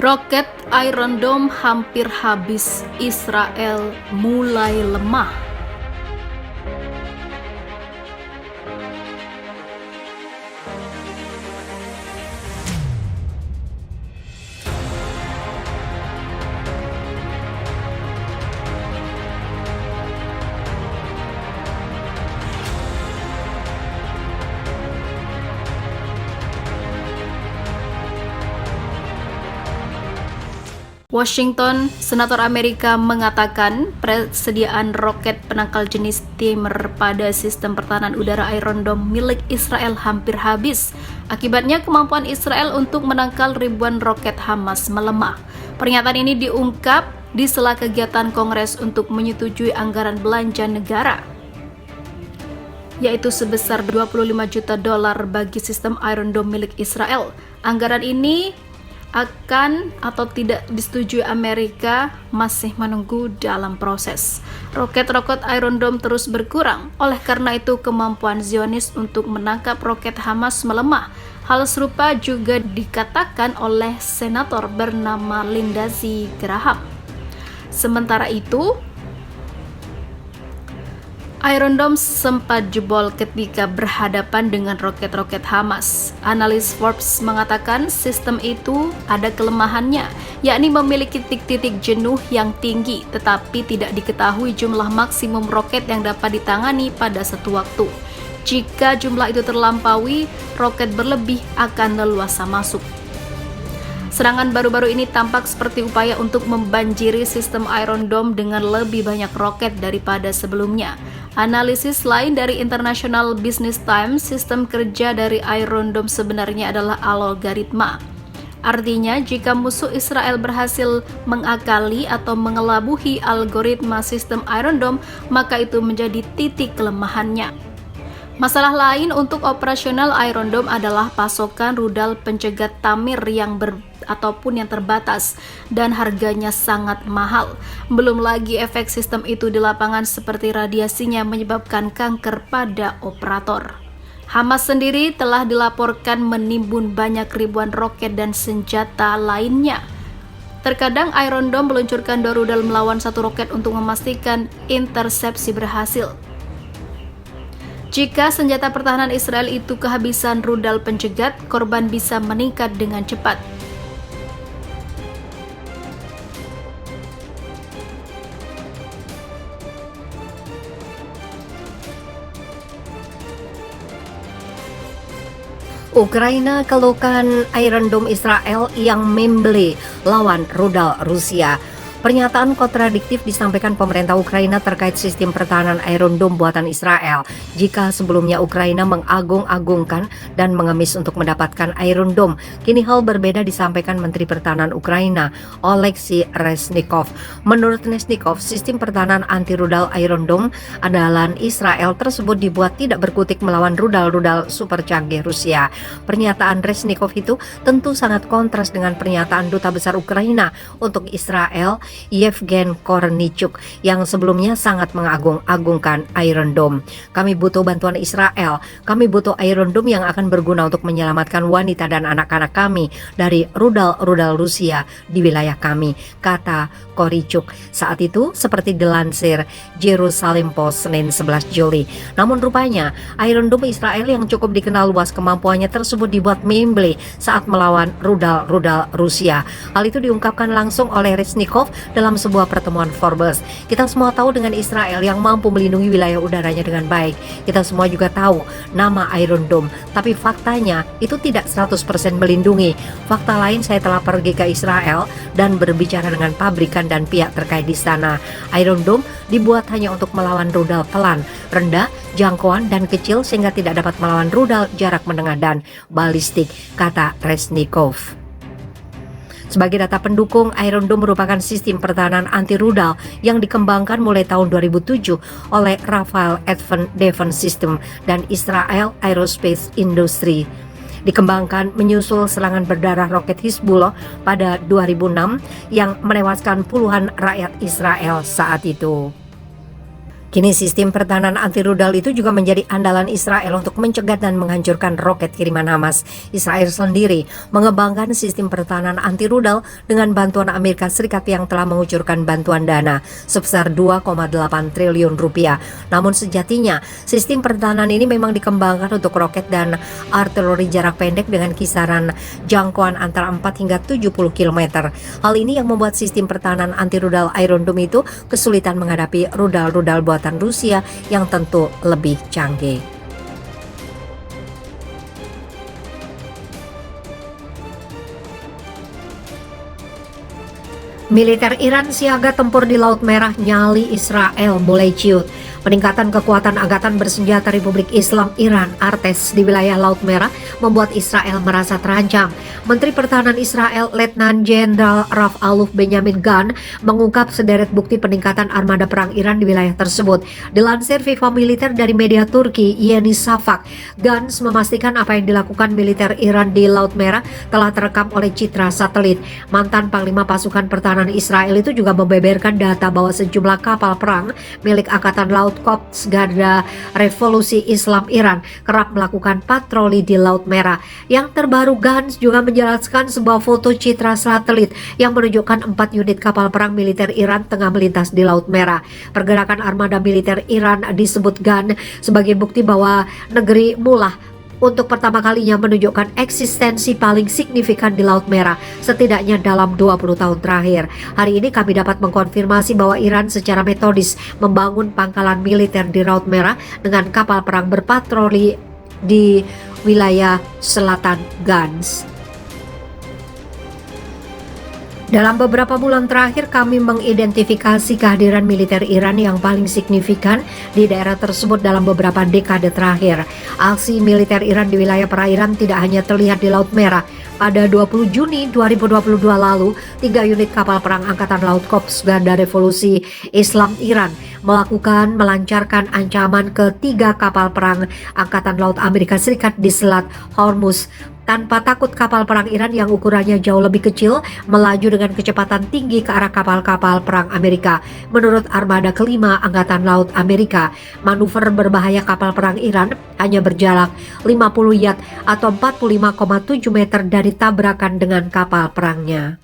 Roket Iron Dome hampir habis, Israel mulai lemah. Washington, Senator Amerika mengatakan persediaan roket penangkal jenis Timmer pada sistem pertahanan udara Iron Dome milik Israel hampir habis. Akibatnya kemampuan Israel untuk menangkal ribuan roket Hamas melemah. Pernyataan ini diungkap di sela kegiatan Kongres untuk menyetujui anggaran belanja negara, yaitu sebesar $25 juta bagi sistem Iron Dome milik Israel. Anggaran ini akan atau tidak disetujui Amerika masih menunggu dalam proses. Roket-roket Iron Dome terus berkurang, oleh karena itu kemampuan Zionis untuk menangkap roket Hamas melemah. Hal serupa juga dikatakan oleh senator bernama Lindsey Graham. Sementara itu, Iron Dome sempat jebol ketika berhadapan dengan roket-roket Hamas. Analis Forbes mengatakan sistem itu ada kelemahannya, yakni memiliki titik-titik jenuh yang tinggi, tetapi tidak diketahui jumlah maksimum roket yang dapat ditangani pada satu waktu. Jika jumlah itu terlampaui, roket berlebih akan leluasa masuk. Serangan baru-baru ini tampak seperti upaya untuk membanjiri sistem Iron Dome dengan lebih banyak roket daripada sebelumnya. Analisis lain dari International Business Times, sistem kerja dari Iron Dome sebenarnya adalah algoritma. Artinya, jika musuh Israel berhasil mengakali atau mengelabuhi algoritma sistem Iron Dome, maka itu menjadi titik kelemahannya. Masalah lain untuk operasional Iron Dome adalah pasokan rudal pencegat Tamir yang terbatas dan harganya sangat mahal. Belum lagi efek sistem itu di lapangan seperti radiasinya menyebabkan kanker pada operator. Hamas sendiri telah dilaporkan menimbun banyak ribuan roket dan senjata lainnya. Terkadang Iron Dome meluncurkan 2 rudal melawan 1 roket untuk memastikan intersepsi berhasil. Jika senjata pertahanan Israel itu kehabisan rudal pencegat, korban bisa meningkat dengan cepat. Ukraina keluhkan Iron Dome Israel yang membeli lawan rudal Rusia. Pernyataan kontradiktif disampaikan pemerintah Ukraina terkait sistem pertahanan Iron Dome buatan Israel. Jika sebelumnya Ukraina mengagung-agungkan dan mengemis untuk mendapatkan Iron Dome, kini hal berbeda disampaikan Menteri Pertahanan Ukraina, Oleksiy Reznikov. Menurut Reznikov, sistem pertahanan anti-rudal Iron Dome andalan Israel tersebut dibuat tidak berkutik melawan rudal-rudal super canggih Rusia. Pernyataan Reznikov itu tentu sangat kontras dengan pernyataan Duta Besar Ukraina untuk Israel, Yevgen Kornichuk, yang sebelumnya sangat mengagung-agungkan Iron Dome. Kami butuh bantuan Israel. Kami butuh Iron Dome yang akan berguna untuk menyelamatkan wanita dan anak-anak kami dari rudal-rudal Rusia di wilayah kami, kata Kornichuk. Saat itu, seperti dilansir Jerusalem Post Senin 11 Juli. Namun rupanya, Iron Dome Israel yang cukup dikenal luas kemampuannya tersebut dibuat membeli saat melawan rudal-rudal Rusia. Hal itu diungkapkan langsung oleh Reznikov dalam sebuah pertemuan Forbes. Kita semua tahu dengan Israel yang mampu melindungi wilayah udaranya dengan baik. Kita semua juga tahu nama Iron Dome, tapi faktanya itu tidak 100% melindungi. Fakta lain, saya telah pergi ke Israel dan berbicara dengan pabrikan dan pihak terkait di sana. Iron Dome dibuat hanya untuk melawan rudal pelan, rendah, jangkauan dan kecil sehingga tidak dapat melawan rudal jarak menengah dan balistik, kata Reznikov. Sebagai data pendukung, Iron Dome merupakan sistem pertahanan anti-rudal yang dikembangkan mulai tahun 2007 oleh Rafael Advanced Defense System dan Israel Aerospace Industry. Dikembangkan menyusul serangan berdarah roket Hizbullah pada 2006 yang menewaskan puluhan rakyat Israel saat itu. Kini sistem pertahanan anti rudal itu juga menjadi andalan Israel untuk mencegah dan menghancurkan roket kiriman Hamas. Israel sendiri mengembangkan sistem pertahanan anti rudal dengan bantuan Amerika Serikat yang telah mengucurkan bantuan dana sebesar 2,8 triliun rupiah. Namun sejatinya sistem pertahanan ini memang dikembangkan untuk roket dan artileri jarak pendek dengan kisaran jangkauan antara 4 hingga 70 km. Hal ini yang membuat sistem pertahanan anti rudal Iron Dome itu kesulitan menghadapi rudal-rudal buatan Rusia yang tentu lebih canggih. Militer Iran siaga tempur di Laut Merah, nyali Israel mulai ciut. Peningkatan kekuatan angkatan bersenjata Republik Islam Iran Artes di wilayah Laut Merah membuat Israel merasa terancam. Menteri Pertahanan Israel Letnan Jenderal Rav Aluf Benjamin Gantz mengungkap sederet bukti peningkatan armada perang Iran di wilayah tersebut. Dilansir Viva Militer dari media Turki Yeni Shafak, Gantz memastikan apa yang dilakukan militer Iran di Laut Merah telah terekam oleh citra satelit. Mantan Panglima Pasukan Pertahanan Israel itu juga membeberkan data bahwa sejumlah kapal perang milik Angkatan Laut Korps Garda Revolusi Islam Iran kerap melakukan patroli di Laut Merah. Yang terbaru, Gantz juga menjelaskan sebuah foto citra satelit yang menunjukkan 4 unit kapal perang militer Iran tengah melintas di Laut Merah. Pergerakan armada militer Iran disebut Gantz sebagai bukti bahwa negeri Mullah untuk pertama kalinya menunjukkan eksistensi paling signifikan di Laut Merah setidaknya dalam 20 tahun terakhir. Hari ini kami dapat mengkonfirmasi bahwa Iran secara metodis membangun pangkalan militer di Laut Merah dengan kapal perang berpatroli di wilayah selatan Gantz. Dalam beberapa bulan terakhir kami mengidentifikasi kehadiran militer Iran yang paling signifikan di daerah tersebut dalam beberapa dekade terakhir. Aksi militer Iran di wilayah perairan tidak hanya terlihat di Laut Merah. Pada 20 Juni 2022 lalu, 3 unit kapal perang Angkatan Laut Korps Garda Revolusi Islam Iran melancarkan ancaman ke 3 kapal perang Angkatan Laut Amerika Serikat di Selat Hormuz. Tanpa takut, kapal perang Iran yang ukurannya jauh lebih kecil melaju dengan kecepatan tinggi ke arah kapal-kapal perang Amerika. Menurut Armada kelima Angkatan Laut Amerika, manuver berbahaya kapal perang Iran hanya berjarak 50 yard atau 45,7 meter dari tabrakan dengan kapal perangnya.